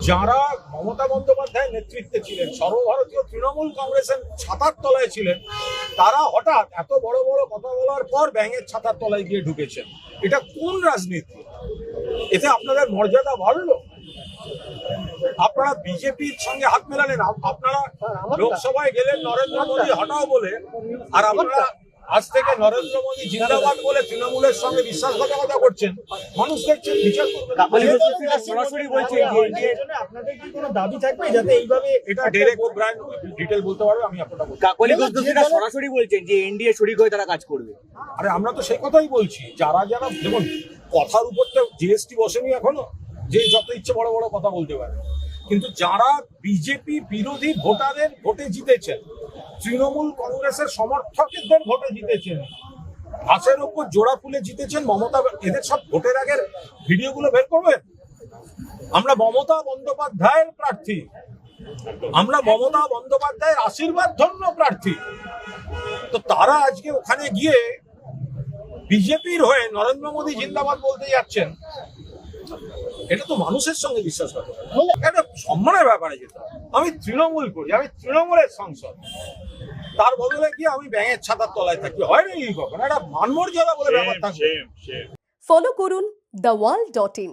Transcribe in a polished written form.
যারা মমতা বন্দ্যোপাধ্যায়ের নেতৃত্বে ছিলেন, সর্বভারতীয় তৃণমূল কংগ্রেসের ছাতার তলায় ছিলেন, তারা হঠাৎ এত বড় বড় কথা বলার পর ব্যাঙের ছাতার তলায় গিয়ে ঢুকেছেন। এটা কোন রাজনীতি? এতে আপনাদের মর্যাদা বাড়লো? আপনারা বিজেপির সঙ্গে হাত মেলালেন, আপনারা লোকসভায় গেলেন নরেন্দ্র মোদী হটাও বলে, আর আপনারা আজ থেকে নরেন্দ্র মোদী জিন্দাবাদ বলে তৃণমূলের সঙ্গে বিশ্বাসঘাতকতা করছেন। মানুষ দেখছেন, বিচার করবেন। সরাসরি বলছেন যে আপনাদের কি কোনো দাবি থাকবে যাতে এইভাবে এটা ডাইরেক্ট ব্র্যান্ড ডিটেল বলতে পারবে, আমি আপনারা বলতে। কাকলি ঘোষরা সরাসরি বলছেন যে এনডিএ শরিক হয়ে তারা কাজ করবে। আরে আমরা তো সেই কথাই বলছি, যারা যারা দেখুন কথার উপর তো জিএসটি বসেনি এখনো, যে যত ইচ্ছে বড় বড় কথা বলতে পারে, কিন্তু যারা বিজেপি বিরোধী ভোটারের ভোটে জিতেছেন, তৃণমূল কংগ্রেসের সমর্থকদের ভোটে জিতেছেন, ঘাসের উপর জোড়া ফুলে জিতেছেন মমতা, এদের সব ভোটের আগের ভিডিওগুলো বের করবেন। আমরা মমতা বন্দ্যোপাধ্যায়ের প্রার্থী, আমরা মমতা বন্দ্যোপাধ্যায়ের আশীর্বাদ ধন্য প্রার্থী। তো তারা আজকে ওখানে গিয়ে বিজেপির হয়ে নরেন্দ্র মোদী জিন্দাবাদ বলতে যাচ্ছেন, এটা তো মানুষের সঙ্গে বিশ্বাসঘাতকতা, এটা সম্মানের ব্যাপারে যেত। আমি তৃণমূল করি, আমি তৃণমূলের সাংসদ, তার বদলে কি আমি ব্যাঙের ছাতার তলায় থাকি? হয় নাকি কখন? একটা মানমর্যাদা বলে ব্যাপার থাকবে। ফলো করুন theworld.in